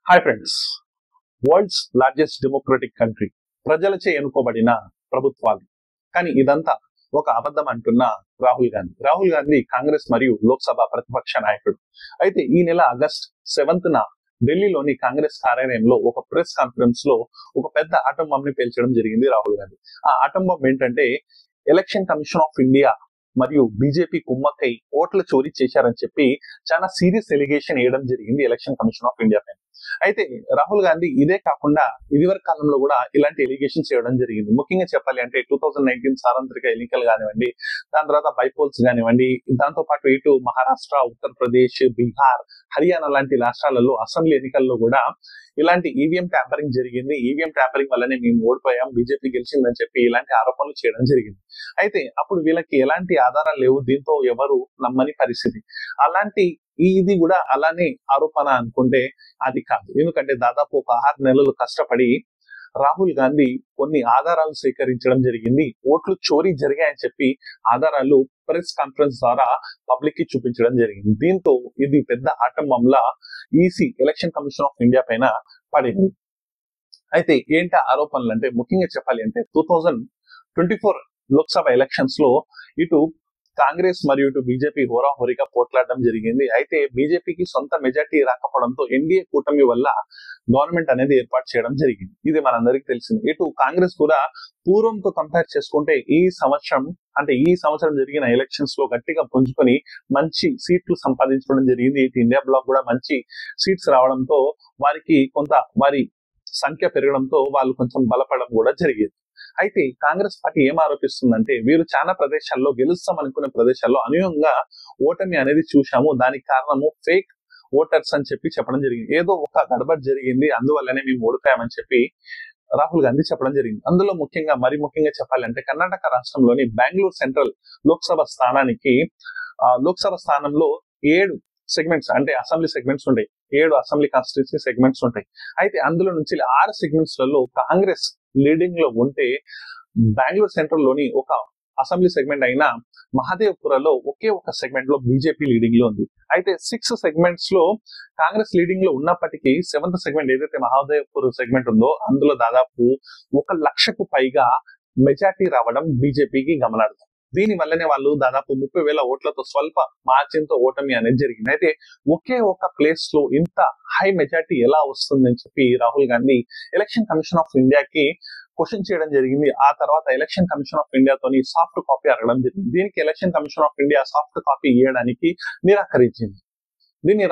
Hi friends. World's largest democratic country, ప్రజలచే ఎన్నుకోబడిన ప్రభుత్వాలు. కానీ ఇదంతా ఒక అబద్ధం అంటున్న రాహుల్ గాంధీ కాంగ్రెస్ మరియు లోక్సభ ప్రతిపక్ష నాయకుడు. అయితే ఈ నెల ఆగస్ట్ 7న ఢిల్లీలోని కాంగ్రెస్ కార్యాలయంలో ఒక ప్రెస్ కాన్ఫరెన్స్ లో ఒక పెద్ద ఆటం బాంబ్ ని పేల్చడం జరిగింది రాహుల్ గాంధీ. ఆ ఆటం బాంబ్ ఏంటంటే, ఎలక్షన్ కమిషన్ ఆఫ్ ఇండియా మరియు బీజేపీ కుమ్మక్కై ఓట్ల చోరీ చేశారని చెప్పి చాలా సీరియస్ ఎలిగేషన్ వేయడం జరిగింది ఎలక్షన్ కమిషన్ ఆఫ్ ఇండియా పైన. అయితే రాహుల్ గాంధీ ఇదే కాకుండా ఇదివరకు కాలంలో కూడా ఇలాంటి ఎలిగేషన్స్ చేయడం జరిగింది. ముఖ్యంగా చెప్పాలి అంటే 2019 సార్వత్రిక ఎన్నికలు కానివ్వండి, దాని తర్వాత బైపోల్స్ కానివ్వండి, దాంతో పాటు ఇటు మహారాష్ట్ర, ఉత్తరప్రదేశ్, బీహార్, హర్యానా లాంటి రాష్ట్రాలలో అసెంబ్లీ ఎన్నికల్లో కూడా ఇలాంటి ఈవీఎం ట్యాంపరింగ్ జరిగింది. ఈవీఎం ట్యాంపరింగ్ వల్లనే మేము ఓడిపోయాం, బీజేపీ గెలిచిందని చెప్పి ఇలాంటి ఆరోపణలు చేయడం జరిగింది. అయితే అప్పుడు వీళ్ళకి ఎలాంటి ఆధారాలు లేవు, దీంతో ఎవరు నమ్మని పరిస్థితి. అలాంటి ఇది కూడా అలానే ఆరోపణ అనుకుంటే అది కాదు. ఎందుకంటే దాదాపు ఒక 6 నెలలు కష్టపడి రాహుల్ గాంధీ కొన్ని ఆధారాలు సేకరించడం జరిగింది. ఓట్లు చోరీ జరిగాయని చెప్పి ఆధారాలు ప్రెస్ కాన్ఫరెన్స్ ద్వారా పబ్లిక్ కి చూపించడం జరిగింది. దీంతో ఇది పెద్ద ఆటం బాంబ్లా EC election commission of India పైన పడింది. అయితే ఏంటి ఆరోపణలు అంటే, ముఖ్యంగా చెప్పాలి అంటే 2024 లోక్సభ ఎలక్షన్స్ లో ఇటు కాంగ్రెస్ మరియు ఇటు బీజేపీ హోరాహోరీగా పోట్లాడడం జరిగింది. అయితే బీజేపీకి సొంత మెజార్టీ రాకపోవడంతో ఎన్డీఏ కూటమి వల్ల గవర్నమెంట్ అనేది ఏర్పాటు చేయడం జరిగింది. ఇది మనందరికీ తెలిసింది. ఇటు కాంగ్రెస్ కూడా పూర్వంతో కంపేర్ చేసుకుంటే ఈ సంవత్సరం జరిగిన ఎలక్షన్స్ లో గట్టిగా పుంజుకొని మంచి సీట్లు సంపాదించుకోవడం జరిగింది. ఇటు ఇండియా బ్లాక్ కూడా మంచి సీట్స్ రావడంతో వారికి కొంత వారి సంఖ్య పెరగడంతో వాళ్ళు కొంచెం బలపడడం కూడా జరిగింది. అయితే కాంగ్రెస్ పార్టీ ఏం ఆరోపిస్తుందంటే, వీరు చాలా ప్రదేశాల్లో గెలుస్తాం అనుకునే ప్రదేశాల్లో అనూహ్యంగా ఓటమి అనేది చూశాము, దానికి కారణము ఫేక్ ఓటర్స్ అని చెప్పి చెప్పడం జరిగింది. ఏదో ఒక గడబడ్ జరిగింది, అందువల్లనే మేము ఓడిపోయామని చెప్పి రాహుల్ గాంధీ చెప్పడం జరిగింది. అందులో ముఖ్యంగా చెప్పాలంటే, కర్ణాటక రాష్ట్రంలోని బెంగళూరు సెంట్రల్ లోక్సభ స్థానంలో 7 సెగ్మెంట్స్ అంటే అసెంబ్లీ సెగ్మెంట్స్ ఉంటాయి. 7 అసెంబ్లీ కాన్స్టిట్యూన్సీ సెగ్మెంట్స్ ఉంటాయి. అయితే అందులో నుంచి 6 సెగ్మెంట్స్ లలో కాంగ్రెస్ లీడింగ్ లో ఉంటే, బెంగళూరు సెంట్రల్ లోని ఒక అసెంబ్లీ సెగ్మెంట్ అయిన మహదేవ్పురలో ఒకే ఒక సెగ్మెంట్ లో బీజేపీ లీడింగ్ లో ఉంది. అయితే 6 సెగ్మెంట్స్ లో కాంగ్రెస్ లీడింగ్ లో ఉన్నప్పటికీ 7th సెగ్మెంట్ ఏదైతే మహదేవ్పూర్ సెగ్మెంట్ ఉందో అందులో దాదాపు 1 లక్షకు పైగా మెజార్టీ రావడం బీజేపీకి గమనార్థం. దీని వల్లనే వాళ్ళు దాదాపు 30,000 ఓట్లతో స్వల్ప మార్జిన్ తో ఓటమి అనేది జరిగింది. అయితే ఒకే ఒక ప్లేస్ లో ఇంత హై మెజార్టీ ఎలా వస్తుందని చెప్పి Rahul Gandhi election commission of ఇండియాకి క్వశ్చన్ చేయడం జరిగింది. ఆ తర్వాత ఎలక్షన్ కమిషన్ ఆఫ్ ఇండియా తోని సాఫ్ట్ కాపీ అడగడం జరిగింది. దీనికి election commission of India soft copy ఇవ్వడానికి నిరాకరించింది. దీన్ని